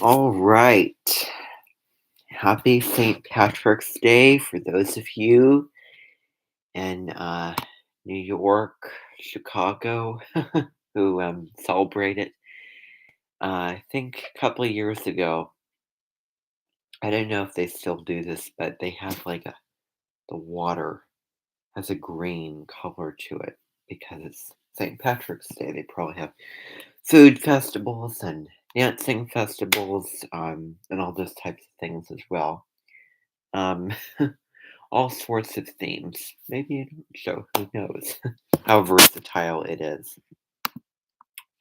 All right. Happy St. Patrick's Day for those of you in New York, Chicago who celebrate it. I think a couple of years ago, I don't know if they still do this, but they have the water has a green color to it because it's St. Patrick's Day. They probably have food festivals and dancing festivals and all those types of things as well. Um, all sorts of themes. Maybe a show, who knows how versatile it is.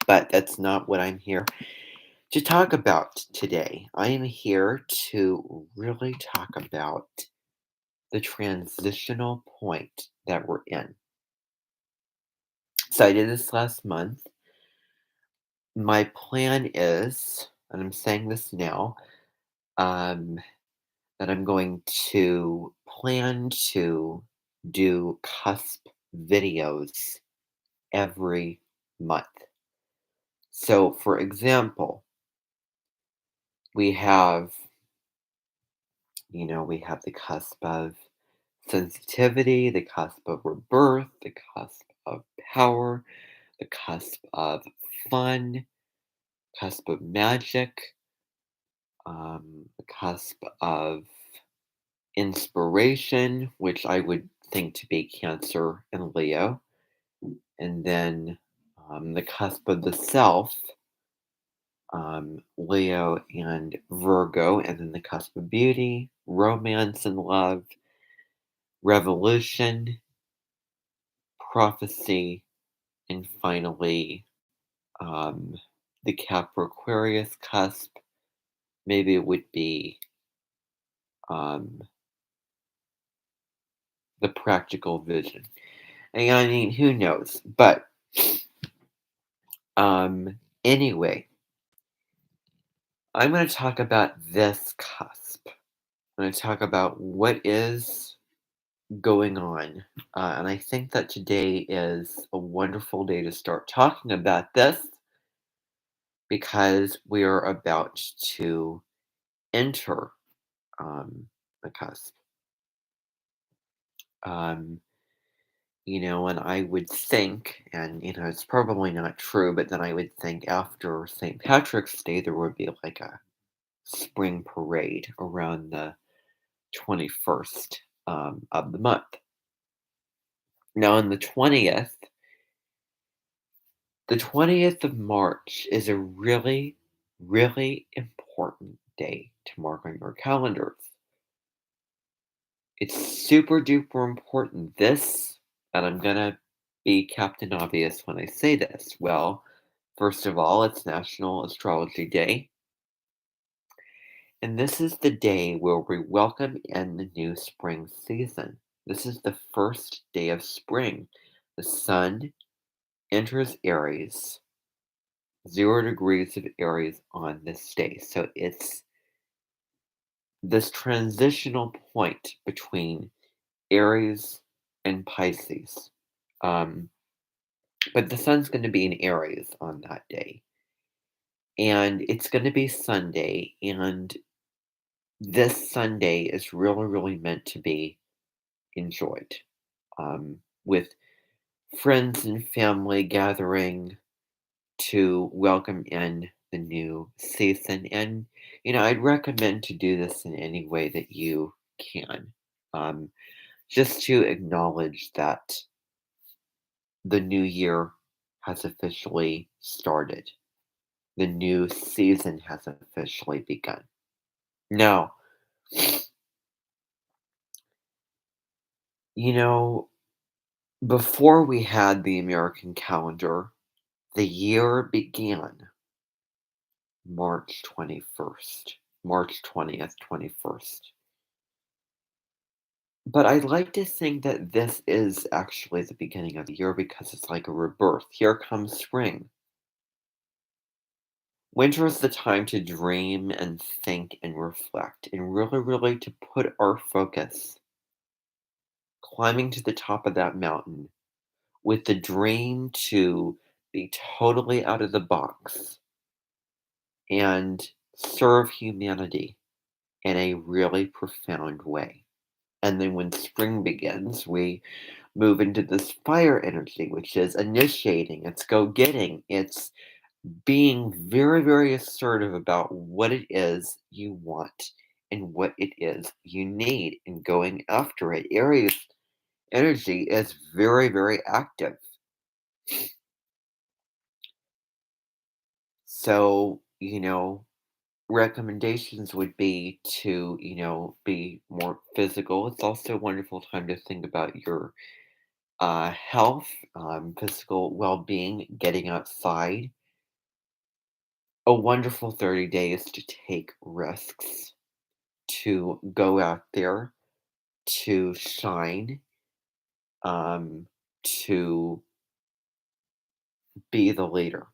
But that's not what I'm here to talk about today. I am here to really talk about the transitional point that we're in. So I did this last month. My plan is, and I'm saying this now, um, that I'm going to plan to do cusp videos every month. So, for example, we have, we have the cusp of sensitivity, the cusp of rebirth, the cusp of power, the cusp of fun, cusp of magic, the cusp of inspiration, which I would think to be Cancer and Leo, and then the cusp of the self, Leo and Virgo, and then the cusp of beauty, romance and love, revolution, prophecy, and finally um, the Capricornus cusp. Maybe it would be um, the practical vision. And I mean, who knows? But anyway, I'm going to talk about this cusp. I'm going to talk about what is going on. And I think that today is a wonderful day to start talking about this because we are about to enter the cusp. Um, and I would think, and it's probably not true, but then I would think after St. Patrick's Day, there would be like a spring parade around the 21st of the month. Now, on the 20th of March is a really, really important day to mark on your calendars. It's super duper important. And I'm gonna be Captain Obvious when I say this. Well, first of all, it's National Astrology Day. And this is the day where we welcome in the new spring season. This is the first day of spring. The sun enters Aries, 0 degrees of Aries on this day. So it's this transitional point between Aries and Pisces. Um, but the sun's going to be in Aries on that day. And it's going to be Sunday. And this Sunday is really, really meant to be enjoyed with friends and family gathering to welcome in the new season. And, I'd recommend to do this in any way that you can, just to acknowledge that the new year has officially started. The new season has officially begun. Now, you know, before we had the American calendar, the year began March 21st, March 20th, 21st. But I'd like to think that this is actually the beginning of the year because it's like a rebirth. Here comes spring. Winter is the time to dream and think and reflect and really, really to put our focus climbing to the top of that mountain with the dream to be totally out of the box and serve humanity in a really profound way. And then when spring begins, we move into this fire energy, which is initiating, it's go getting, it's being very, very assertive about what it is you want and what it is you need and going after it. Aries energy is very, very active. So, recommendations would be to, be more physical. It's also a wonderful time to think about your health, physical well being, getting outside. A wonderful 30 days to take risks, to go out there, to shine, to be the leader.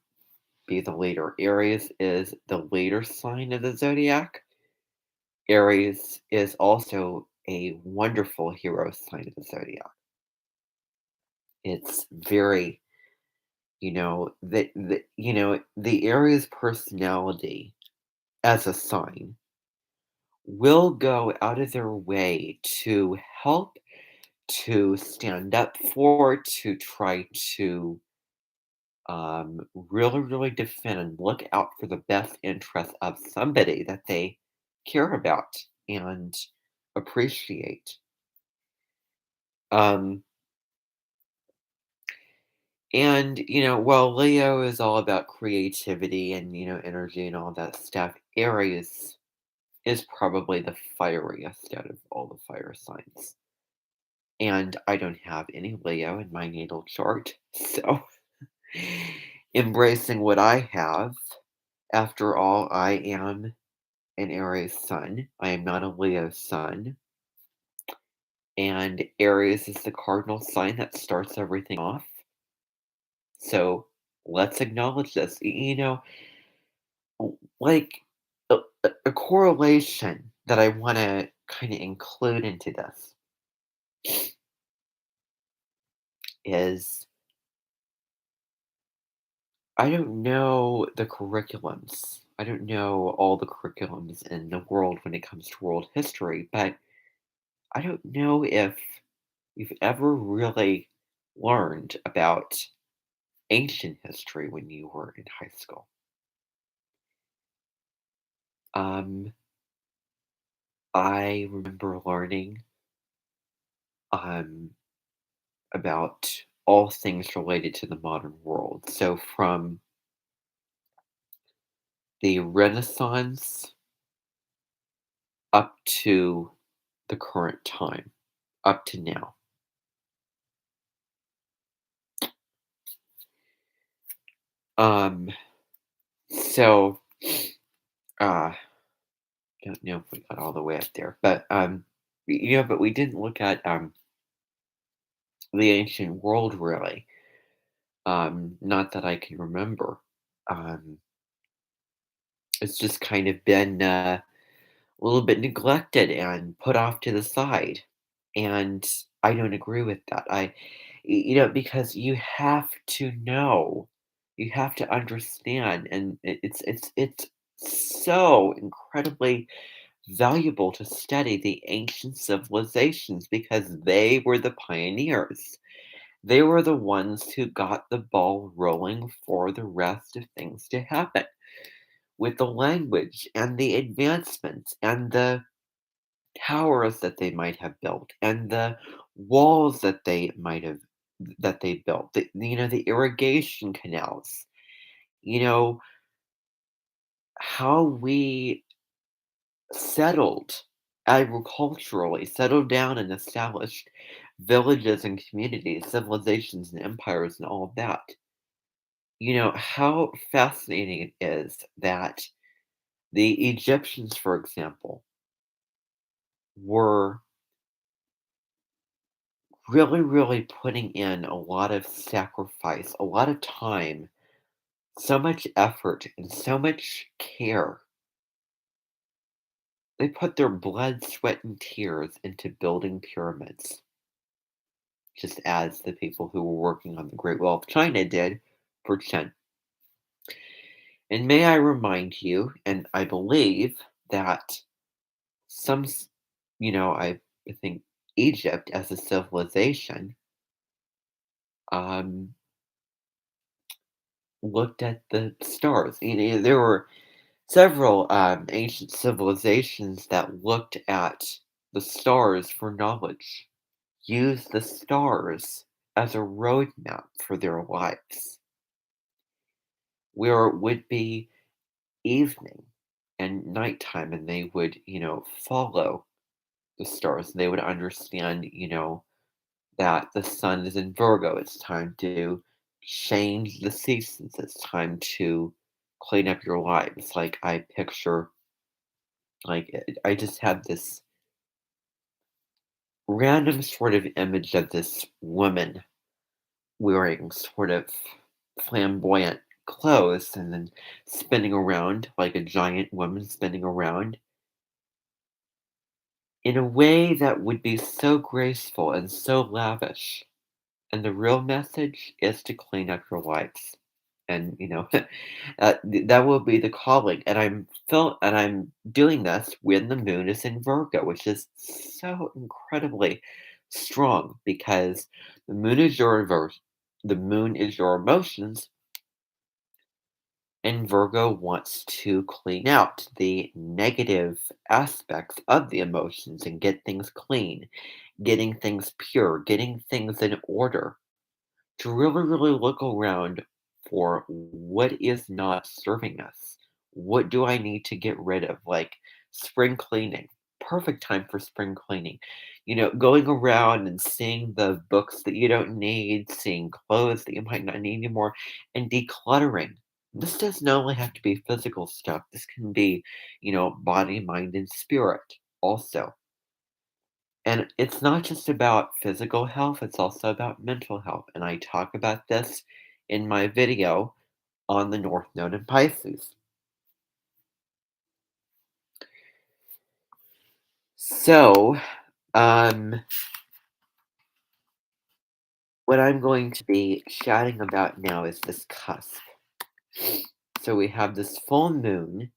Be the leader. Aries is the leader sign of the zodiac. Aries is also a wonderful hero sign of the zodiac. It's very, the Aries personality as a sign will go out of their way to help, to stand up for, to try to really, really defend and look out for the best interest of somebody that they care about and appreciate. Um, and, while Leo is all about creativity and, energy and all that stuff, Aries is probably the fieriest out of all the fire signs. And I don't have any Leo in my natal chart, so embracing what I have. After all, I am an Aries sun. I am not a Leo sun. And Aries is the cardinal sign that starts everything off. So let's acknowledge this. Like a correlation that I want to kind of include into this is I don't know the curriculums. I don't know all the curriculums in the world when it comes to world history, but I don't know if you've ever really learned about ancient history when you were in high school. Um, I remember learning um, about all things related to the modern world. So, from the Renaissance up to the current time, up to now. Um, so, uh, don't know if we got all the way up there, but but we didn't look at the ancient world really. Not that I can remember. Um, it's just kind of been a little bit neglected and put off to the side, and I don't agree with that. Because you have to know, you have to understand, and it's so incredibly valuable to study the ancient civilizations because they were the pioneers. They were the ones who got the ball rolling for the rest of things to happen with the language and the advancements and the towers that they might have built and the walls that they built, the irrigation canals, you know, how we settled agriculturally, settled down and established villages and communities, civilizations and empires and all of that. How fascinating it is that the Egyptians, for example, were really, really putting in a lot of sacrifice, a lot of time, so much effort, and so much care. They put their blood, sweat, and tears into building pyramids, just as the people who were working on the Great Wall of China did for Chen. And may I remind you, and I believe that some, I think Egypt as a civilization um, looked at the stars. There were several ancient civilizations that looked at the stars for knowledge, used the stars as a roadmap for their lives, where it would be evening and nighttime, and they would, follow the stars. They would understand, that the sun is in Virgo. It's time to change the seasons. It's time to clean up your lives. Like I picture, I just have this random sort of image of this woman wearing sort of flamboyant clothes and then spinning around like a giant woman spinning around in a way that would be so graceful and so lavish. And the real message is to clean up your lives. And that will be the calling. And I'm doing this when the moon is in Virgo, which is so incredibly strong because the moon is the moon is your emotions, and Virgo wants to clean out the negative aspects of the emotions and get things clean, getting things pure, getting things in order, to really, really look around for what is not serving us. What do I need to get rid of? Like spring cleaning. Perfect time for spring cleaning. Going around and seeing the books that you don't need, seeing clothes that you might not need anymore, and decluttering. This doesn't only have to be physical stuff. This can be, body, mind, and spirit also. And it's not just about physical health, it's also about mental health. And I talk about this in my video on the North Node in Pisces. So, um, what I'm going to be chatting about now is this cusp. So we have this full moon,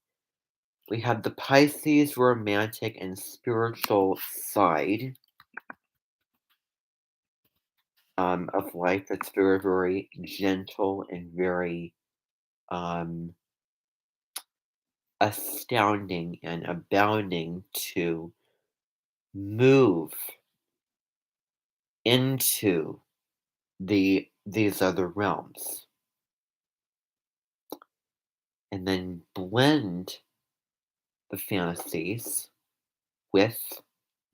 we have the Pisces romantic and spiritual side of life that's very, very gentle and very um, astounding and abounding to move into these other realms and then blend the fantasies with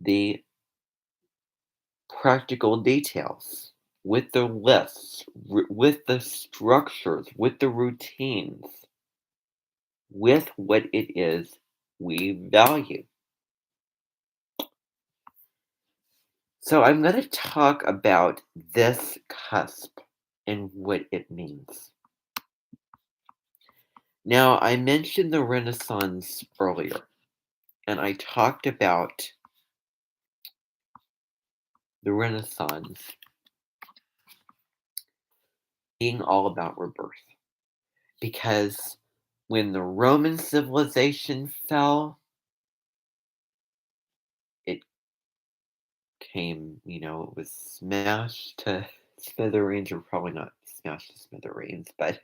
the practical details, with the lists, with the structures, with the routines, with what it is we value. So I'm going to talk about this cusp and what it means. Now, I mentioned the Renaissance earlier, and I talked about the Renaissance being all about rebirth. Because when the Roman civilization fell, it it was smashed to smithereens, or probably not smashed to smithereens, but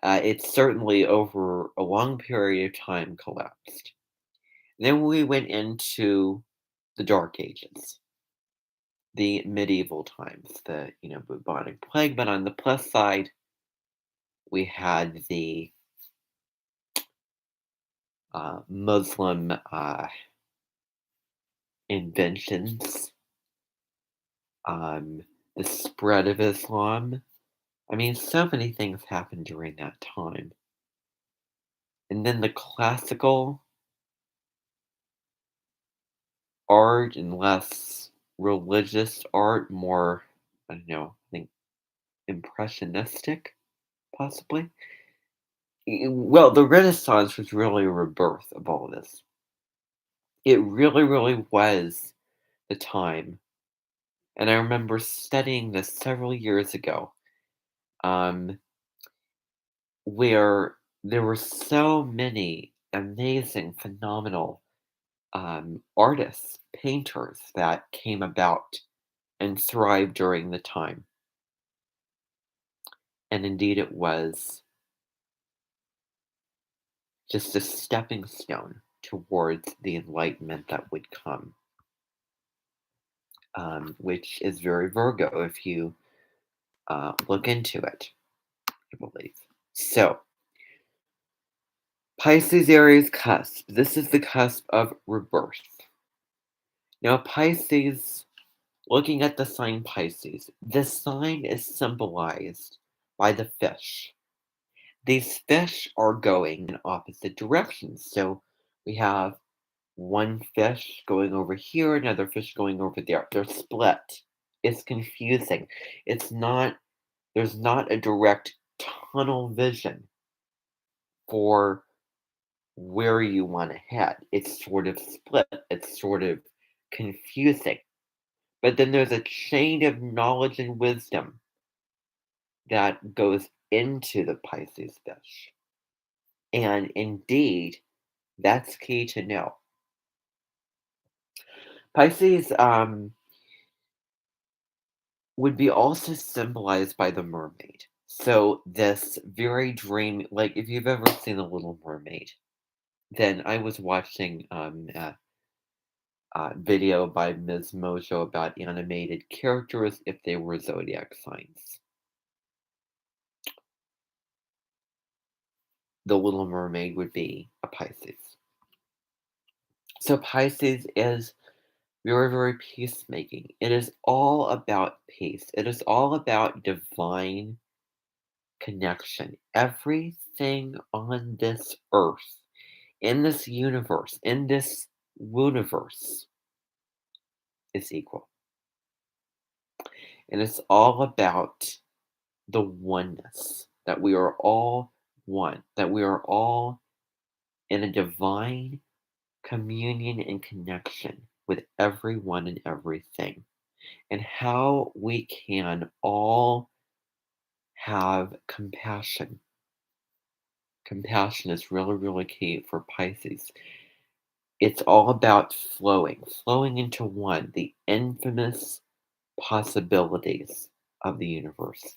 it certainly over a long period of time collapsed. Then we went into the Dark Ages, the medieval times, the bubonic plague. But on the plus side, we had the Muslim inventions, um, the spread of Islam. I mean, so many things happened during that time. And then the classical art and less religious art, more, I don't know, I think impressionistic, possibly. Well, the Renaissance was really a rebirth of all of this. It really, really was the time. And I remember studying this several years ago, um, where there were so many amazing, phenomenal artists, painters that came about and thrived during the time. And indeed, it was just a stepping stone towards the enlightenment that would come, which is very Virgo if you look into it, I believe. So, Pisces-Aries cusp. This is the cusp of rebirth. Now, Pisces, looking at the sign Pisces, this sign is symbolized by the fish. These fish are going in opposite directions. So we have one fish going over here, another fish going over there. They're split. It's confusing. It's not, there's not a direct tunnel vision for where you want to head. It's sort of split. It's sort of confusing. But then there's a chain of knowledge and wisdom that goes into the Pisces fish. And indeed, that's key to know. Pisces would be also symbolized by the mermaid. So this very dream, like if you've ever seen The Little Mermaid, then I was watching a video by Ms. Mojo about animated characters if they were zodiac signs. The Little Mermaid would be a Pisces. So Pisces is very, very peacemaking. It is all about peace. It is all about divine connection. Everything on this earth, in this universe, in this wooniverse, is equal. And it's all about the oneness, that we are all one, that we are all in a divine communion and connection with everyone and everything, and how we can all have compassion. Compassion is really, really key for Pisces. It's all about flowing into one, the infamous possibilities of the universe.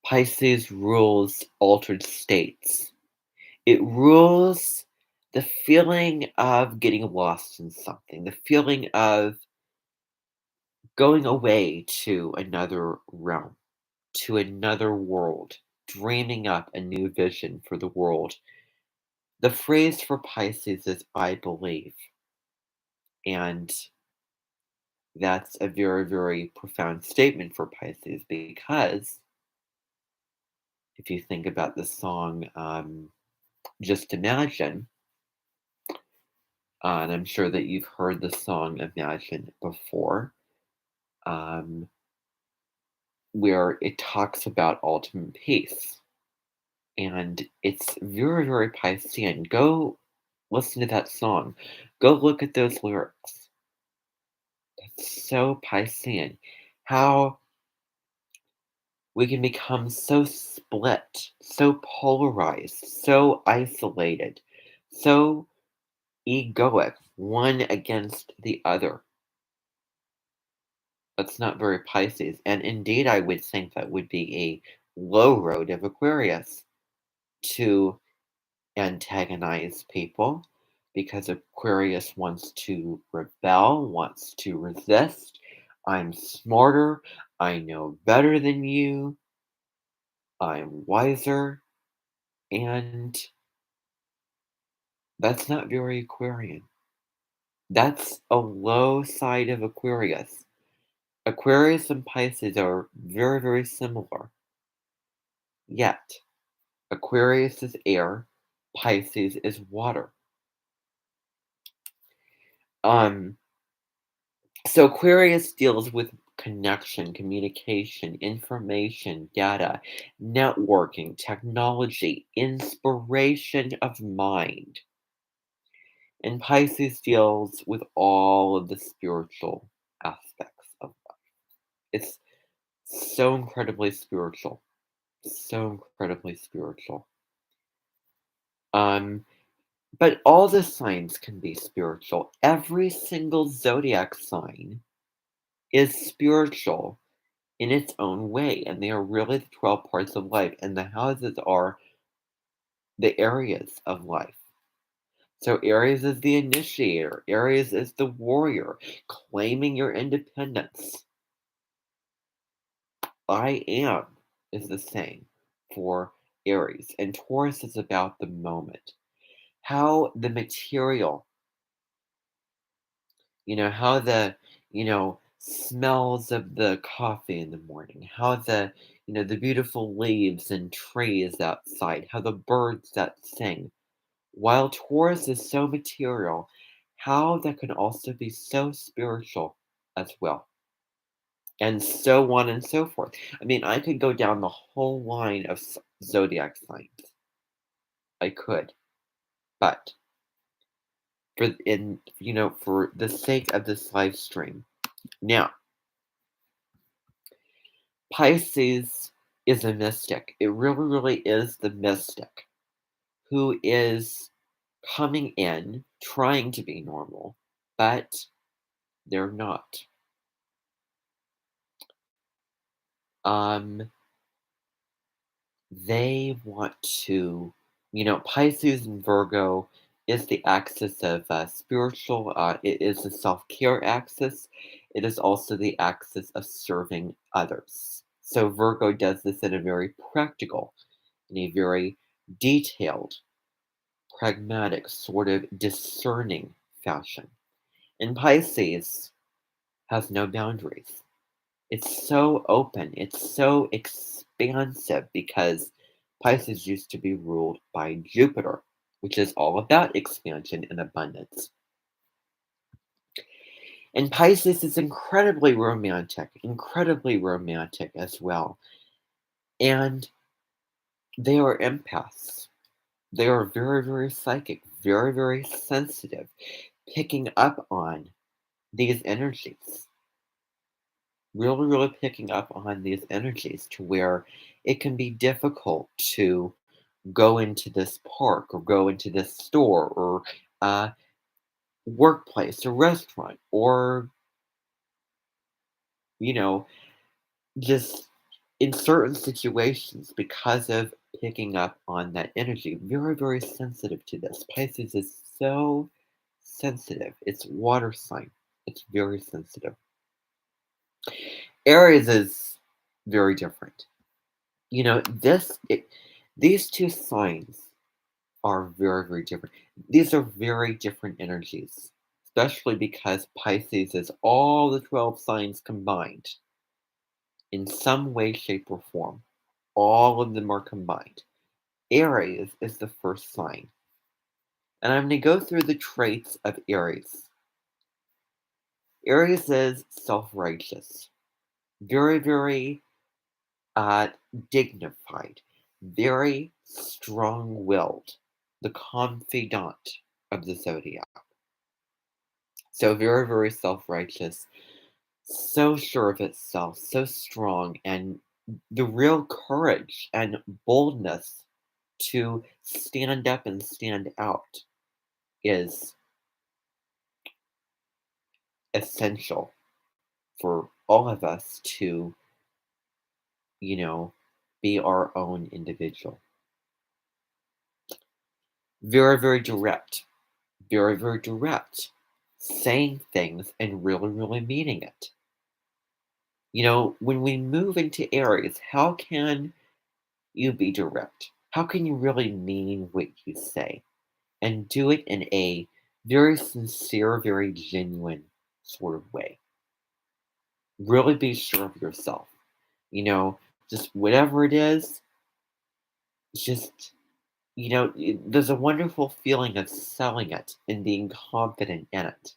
Pisces rules altered states. It rules the feeling of getting lost in something, the feeling of going away to another realm, to another world, dreaming up a new vision for the world. The phrase for Pisces is I believe. And that's a very, very profound statement for Pisces because if you think about the song Just Imagine, and I'm sure that you've heard the song Imagine before, um, where it talks about ultimate peace. And it's very, very Piscean. Go listen to that song. Go look at those lyrics. That's so Piscean. How we can become so split, so polarized, so isolated, so egoic, one against the other. That's not very Pisces. And indeed, I would think that would be a low road of Aquarius to antagonize people because Aquarius wants to rebel, wants to resist. I'm smarter. I know better than you. I'm wiser. And that's not very Aquarian. That's a low side of Aquarius. Aquarius and Pisces are very, very similar. Yet, Aquarius is air, Pisces is water. Um, so Aquarius deals with connection, communication, information, data, networking, technology, inspiration of mind. And Pisces deals with all of the spiritual aspects of life. It's so incredibly spiritual. So incredibly spiritual. Um, but all the signs can be spiritual. Every single zodiac sign is spiritual in its own way, and they are really the 12 parts of life, and the houses are the areas of life. So Aries is the initiator, Aries is the warrior, claiming your independence. I am is the same for Aries, and Taurus is about the moment. How the material, how the, smells of the coffee in the morning, how the beautiful leaves and trees outside, how the birds that sing. While Taurus is so material, how that can also be so spiritual as well. And so on and so forth. I mean, I could go down the whole line of zodiac signs. I could. But for the sake of this live stream. Now, Pisces is a mystic. It really, really is the mystic who is coming in, trying to be normal, but they're not. Um, they want to, Pisces and Virgo is the axis of spiritual, it is the self care axis. It is also the axis of serving others. So Virgo does this in a very practical, in a very detailed, pragmatic, sort of discerning fashion. And Pisces has no boundaries. It's so open, it's so expansive because Pisces used to be ruled by Jupiter, which is all about expansion and abundance. And Pisces is incredibly romantic as well. And they are empaths. They are very, very psychic, very, very sensitive, picking up on these energies. Really, really picking up on these energies to where it can be difficult to go into this park or go into this store or workplace or restaurant or, you know, just in certain situations because of picking up on that energy. Very, very sensitive to this. Pisces is so sensitive. It's water sign. It's very sensitive. Aries is very different. These two signs are very, very different. These are very different energies, especially because Pisces is all the 12 signs combined in some way, shape, or form. All of them are combined. Aries is the first sign. And I'm going to go through the traits of Aries. Aries is self righteous, very, very uh, dignified, very strong willed, the confidant of the zodiac. So, very, very self righteous, so sure of itself, so strong, and the real courage and boldness to stand up and stand out is essential for all of us to, you know, be our own individual. Very, very direct. Very, very direct. Saying things and really, really meaning it. When we move into Aries, how can you be direct? How can you really mean what you say and do it in a very sincere, very genuine sort of way? Really be sure of yourself. You know, just whatever it is, just, there's a wonderful feeling of selling it and being confident in it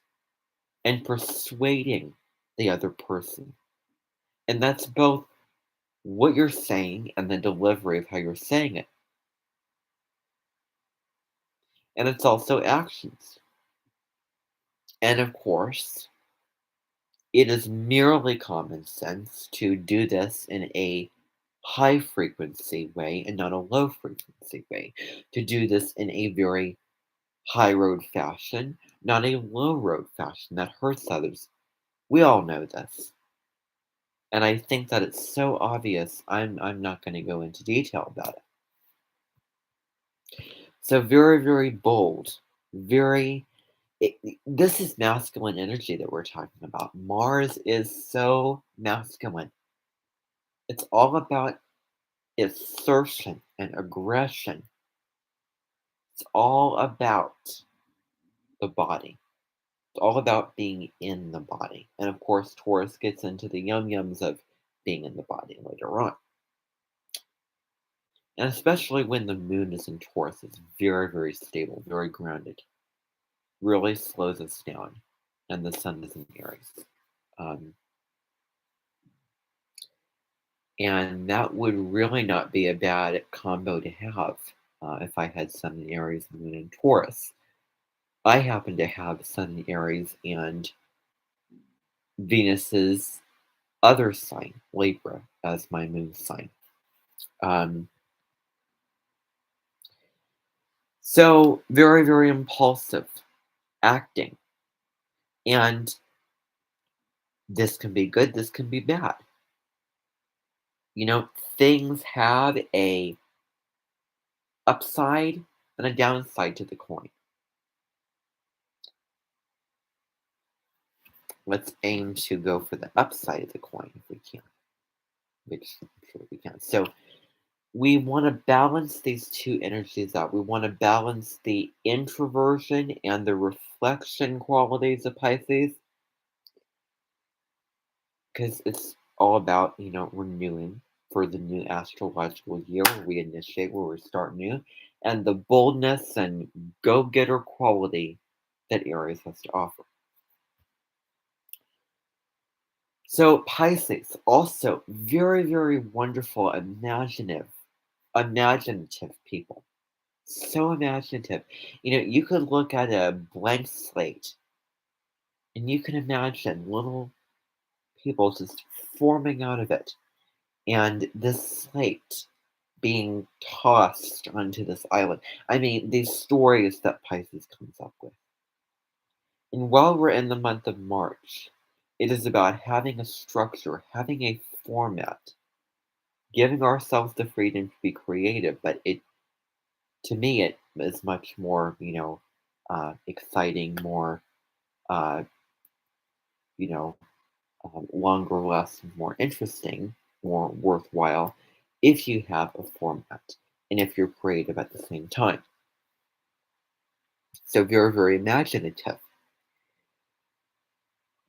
and persuading the other person. And that's both what you're saying and the delivery of how you're saying it. And it's also actions. And of course, it is merely common sense to do this in a high frequency way and not a low frequency way. To do this in a very high road fashion, not a low road fashion that hurts others. We all know this. And I think that it's so obvious, I'm not going to go into detail about it. So very, very bold, very this is masculine energy that we're talking about. Mars is so masculine. It's all about assertion and aggression. It's all about the body. It's all about being in the body. And of course, Taurus gets into the yum yums of being in the body later on. And especially when the moon is in Taurus, it's very, very stable, very grounded. Really slows us down. And the sun is in Aries. Um, and that would really not be a bad combo to have if I had sun in Aries and moon in Taurus. I happen to have sun in Aries and Venus's other sign, Libra, as my moon sign. Um, so very, very impulsive acting. And this can be good, this can be bad. You know, things have a upside and a downside to the coin. Let's aim to go for the upside of the coin if we can, which I'm sure we can. So we want to balance these two energies out. We want to balance the introversion and the reflection qualities of Pisces because it's all about, renewing for the new astrological year where we initiate, where we start new, and the boldness and go-getter quality that Aries has to offer. So Pisces, also very, very wonderful, imaginative people. So imaginative. You could look at a blank slate and you can imagine little people just forming out of it. And this slate being tossed onto this island. I mean, these stories that Pisces comes up with. And while we're in the month of March, it is about having a structure, having a format, giving ourselves the freedom to be creative. But to me, it is much more, exciting, more, uh, you know, longer, less, more interesting, more worthwhile if you have a format and if you're creative at the same time. So very, very imaginative.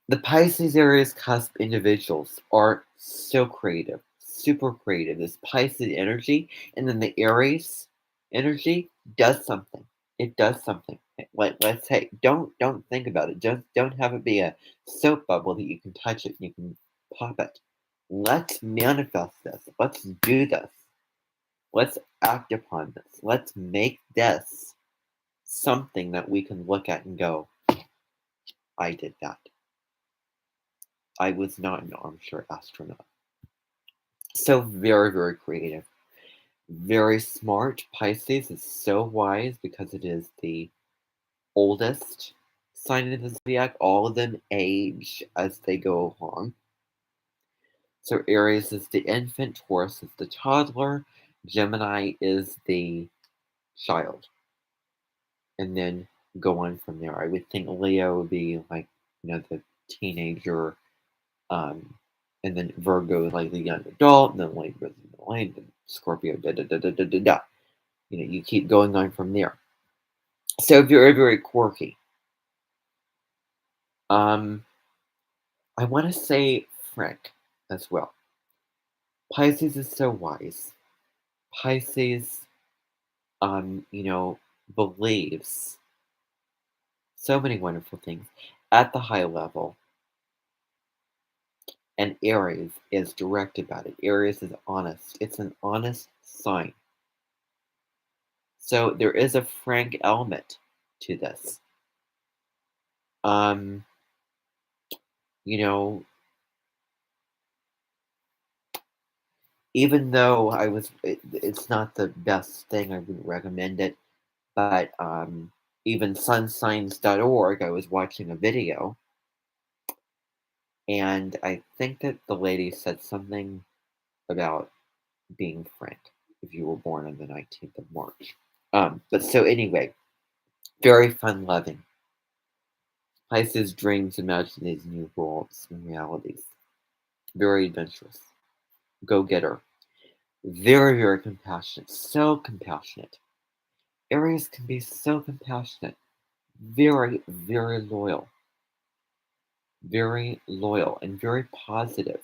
The Pisces-Aries cusp individuals are so creative, super creative. This Pisces energy, and then the Aries energy does something. It does something. Let's say, don't think about it. Just don't have it be a soap bubble that you can touch it and you can pop it. Let's manifest this. Let's do this. Let's act upon this. Let's make this something that we can look at and go, I did that. I was not an armchair astronaut. So very, very creative. Very smart. Pisces is so wise because it is the oldest sign of the zodiac. All of them age as they go along. So Aries is the infant, Taurus is the toddler, Gemini is the child. And then go on from there. I would think Leo would be like, the teenager, and then Virgo like the young adult, and then Libra is the lion, and Scorpio, da da da da da da da. You keep going on from there. So very, very quirky. I want to say Frank as well. Pisces is so wise. Pisces, believes so many wonderful things at the high level. And Aries is direct about it. Aries is honest. It's an honest sign. So there is a frank element to this. Um, you know, even though it's not the best thing, I wouldn't recommend it. But even sunsigns.org, I was watching a video, and I think that the lady said something about being frank if you were born on the 19th of March. But so anyway, very fun loving. Pisces dreams, imagine these new worlds and realities. Very adventurous. Go getter. Very, very compassionate. So compassionate. Aries can be so compassionate. Very, very loyal. Very loyal and very positive.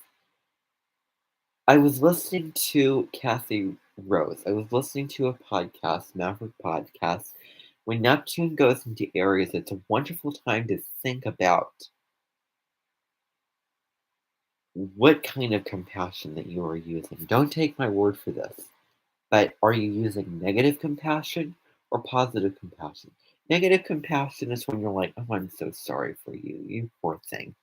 I was listening to Kathy Rose. I was listening to a podcast, Maverick Podcast. When Neptune goes into Aries, it's a wonderful time to think about what kind of compassion that you are using. Don't take my word for this, but are you using negative compassion or positive compassion? Negative compassion is when you're like, oh, I'm so sorry for you, you poor thing.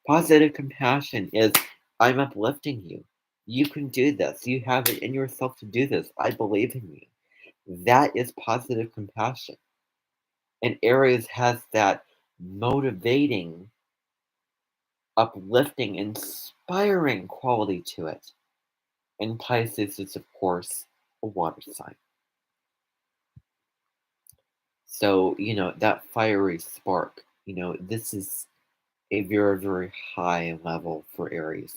Positive compassion is, I'm uplifting you. You can do this. You have it in yourself to do this. I believe in you. That is positive compassion. And Aries has that motivating, uplifting, inspiring quality to it. And Pisces is, of course, a water sign. So, that fiery spark, this is a very, very high level for Aries.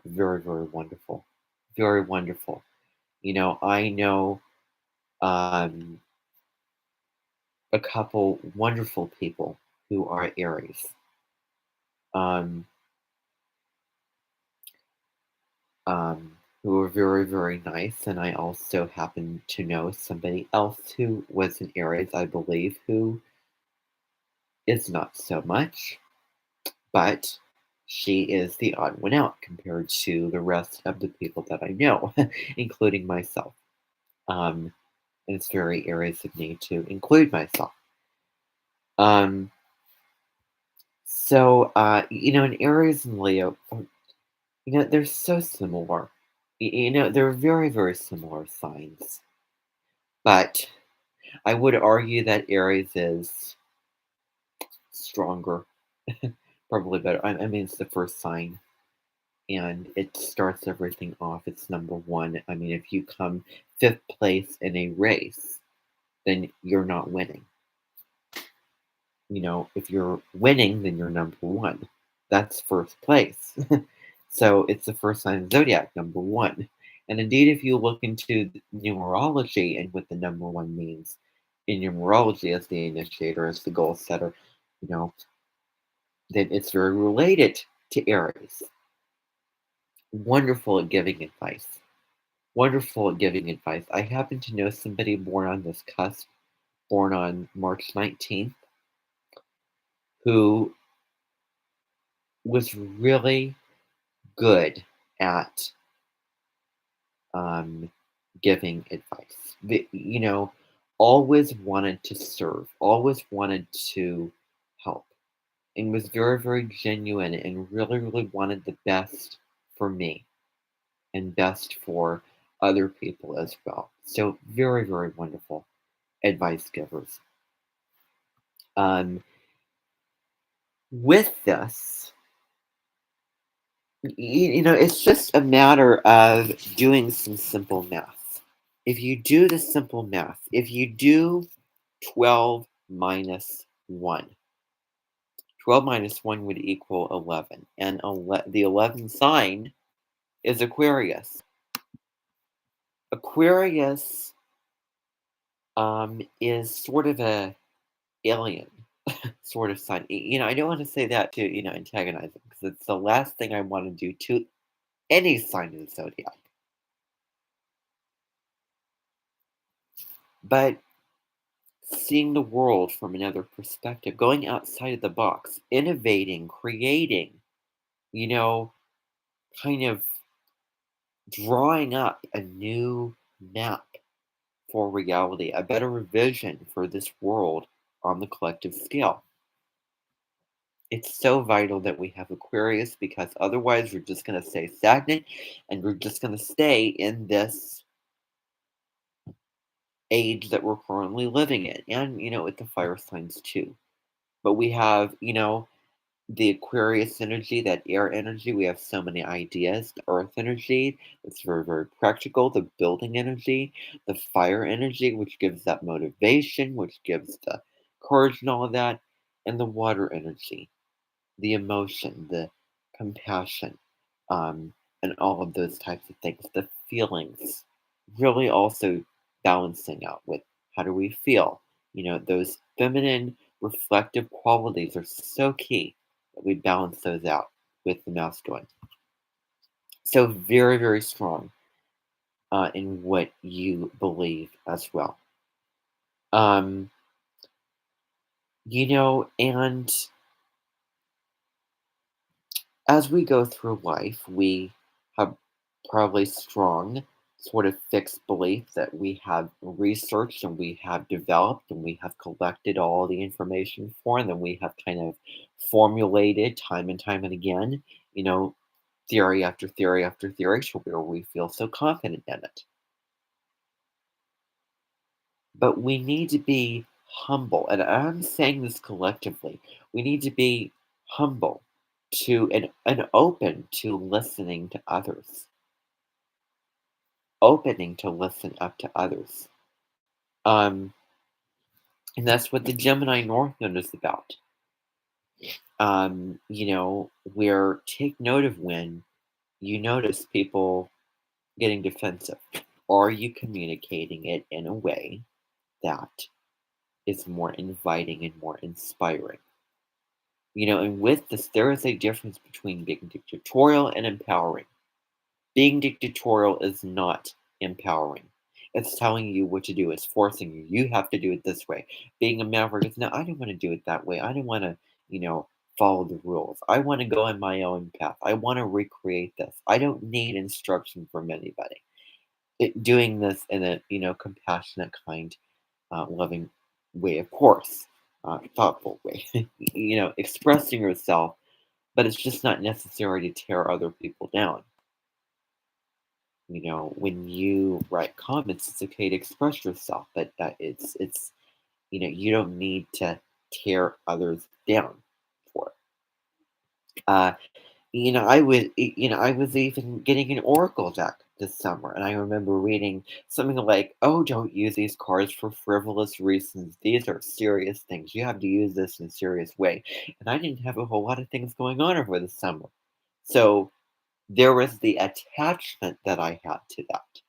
Very, very wonderful. Very wonderful. I know um, a couple wonderful people who are Aries. Um, who are very, very nice. And I also happen to know somebody else who was an Aries, I believe, who is not so much, but she is the odd one out compared to the rest of the people that I know, including myself. And it's very Aries of me to include myself. Um, in Aries and Leo, they're so similar. They're very, very similar signs. But I would argue that Aries is stronger, probably better. I mean, it's the first sign, and it starts everything off. It's number one. I mean, if you come fifth place in a race, then you're not winning. If you're winning, then you're number one. That's first place. So it's the first sign of zodiac, number one. And indeed, if you look into numerology and what the number one means in numerology as the initiator, as the goal setter, you know, then it's very related to Aries. Wonderful at giving advice. Wonderful at giving advice. I happen to know somebody born on this cusp, born on March 19th, who was really good at um, giving advice. Always wanted to serve, always wanted to help, and was very, very genuine and really, really wanted the best for me and best for other people as well. So, very, very wonderful advice givers. With this, it's just a matter of doing some simple math. If you do the simple math, if you do 12 minus 1, 12 minus 1 would equal 11. And the 11 sign is Aquarius. Aquarius is sort of a alien sort of sign. I don't want to say that to, antagonize them, because it's the last thing I want to do to any sign of the zodiac. But seeing the world from another perspective, going outside of the box, innovating, creating, you know, kind of drawing up a new map for reality, a better vision for this world on the collective scale. It's so vital that we have Aquarius because otherwise we're just going to stay stagnant and we're just going to stay in this age that we're currently living in. And, with the fire signs too. But we have, the Aquarius energy, that air energy. We have so many ideas. The earth energy, it's very, very practical. The building energy, the fire energy, which gives that motivation, which gives the courage and all of that. And the water energy, the emotion, the compassion, um, and all of those types of things, the feelings, really also balancing out with how do we feel. Those feminine reflective qualities are so key that we balance those out with the masculine. So very, very strong in what you believe as well. Um, and as we go through life, we have probably strong, sort of fixed belief that we have researched and we have developed and we have collected all the information for, and then we have kind of formulated time and time and again, you know, theory after theory after theory, to where we feel so confident in it. But we need to be humble, and I'm saying this collectively. We need to be humble to and open to listening to others, opening to listen up to others. Um, and that's what the Gemini North Node is about. Where take note of when you notice people getting defensive. Are you communicating it in a way that is more inviting and more inspiring? And with this, there is a difference between being dictatorial and empowering. Being dictatorial is not empowering. It's telling you what to do. It's forcing you. You have to do it this way. Being a maverick is no, I don't want to do it that way. I don't want to, follow the rules. I want to go on my own path. I want to recreate this. I don't need instruction from anybody. Doing this in a, compassionate, kind, loving way, of course, thoughtful way. Expressing yourself, but it's just not necessary to tear other people down. When you write comments, it's okay to express yourself, but it's you don't need to tear others down for it. I was even getting an oracle deck this summer, and I remember reading something like, "Oh, don't use these cards for frivolous reasons. These are serious things. You have to use this in a serious way." And I didn't have a whole lot of things going on over the summer, so there was the attachment that I had to that,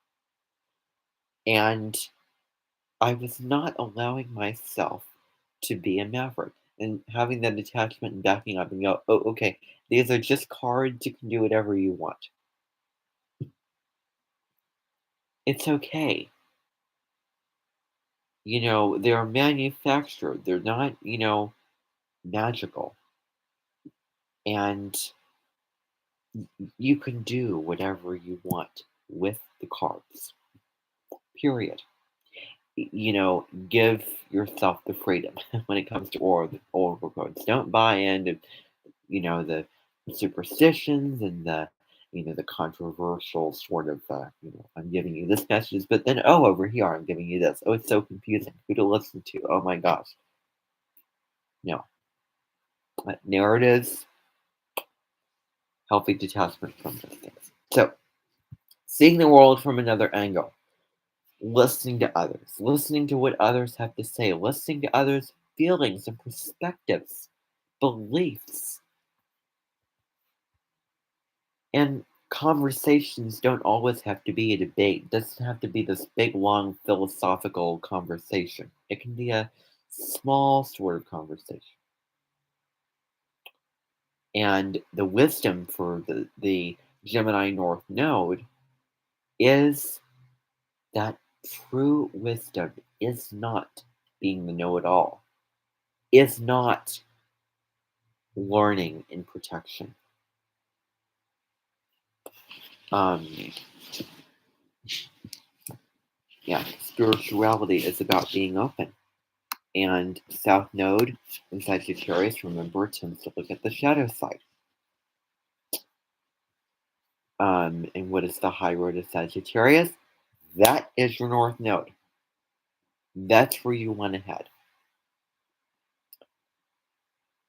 and I was not allowing myself to be a maverick and having that attachment and backing up and go, "Oh, okay, these are just cards. You can do whatever you want. It's okay." They're manufactured. They're not, magical. And you can do whatever you want with the cards. Period. Give yourself the freedom when it comes to oracle cards. Don't buy into the superstitions and the controversial sort of, I'm giving you this message, but then, oh, over here, I'm giving you this. Oh, it's so confusing. Who to listen to? Oh my gosh. No. Narratives, healthy detachment from those things. So, seeing the world from another angle, listening to others, listening to what others have to say, listening to others' feelings and perspectives, beliefs. And conversations don't always have to be a debate. It doesn't have to be this big, long philosophical conversation. It can be a small sort of conversation. And the wisdom for the Gemini North Node is that true wisdom is not being the know it all, is not learning in protection. Um, yeah, spirituality is about being open. And South Node in Sagittarius, remember, tends to look at the shadow side. And what is the high road of Sagittarius? That is your North Node. That's where you want to head.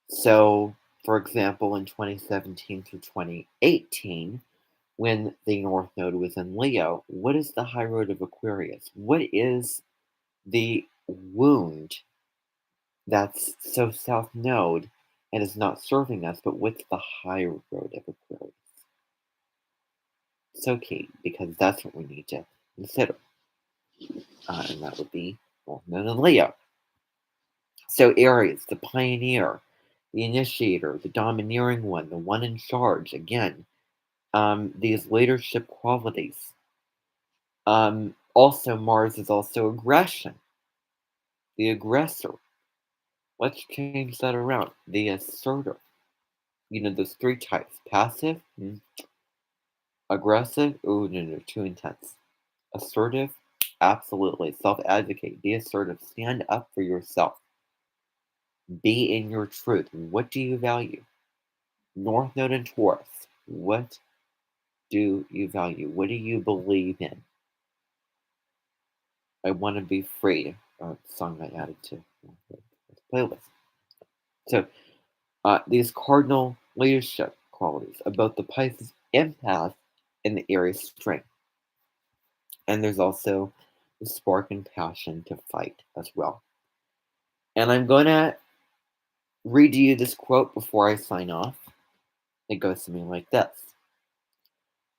So, for example, in 2017 to 2018, when the North Node was in Leo, what is the high road of Aquarius? What is the wound that's so South Node and is not serving us, but what's the high road of Aquarius? So key, because that's what we need to consider. And that would be North Node and Leo. So Aries, the pioneer, the initiator, the domineering one, the one in charge, again, these leadership qualities. Also, Mars is also aggression, the aggressor. Let's change that around. The assertive. Those three types: passive, aggressive. Oh, no, too intense. Assertive, absolutely. Self advocate. Be assertive. Stand up for yourself. Be in your truth. What do you value? North Node and Taurus. What do you value? What do you believe in? I want to be free. Song I added to the playlist. So, these cardinal leadership qualities of both the Pisces empath and the Aries strength. And there's also the spark and passion to fight as well. And I'm going to read to you this quote before I sign off. It goes something like this.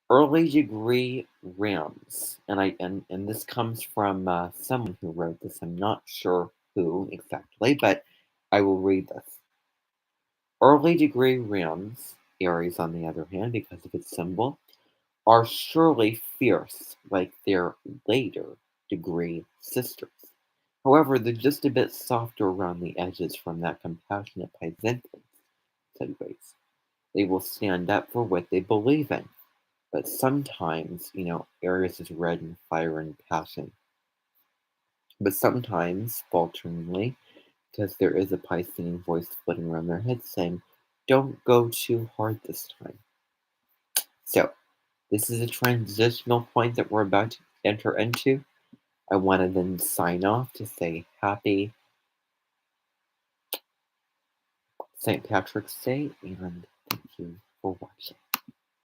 Early degree realms, and this comes from someone who wrote this. I'm not sure who exactly, but I will read this. Early degree realms, Aries on the other hand, because of its symbol, are surely fierce like their later degree sisters. However, they're just a bit softer around the edges from that compassionate Pisces, said Grace. They will stand up for what they believe in. But sometimes, Aries is red and fire and passion. But sometimes, falteringly, because there is a Piscean voice floating around their head saying, don't go too hard this time. So, this is a transitional point that we're about to enter into. I want to then sign off to say happy St. Patrick's Day, and thank you for watching.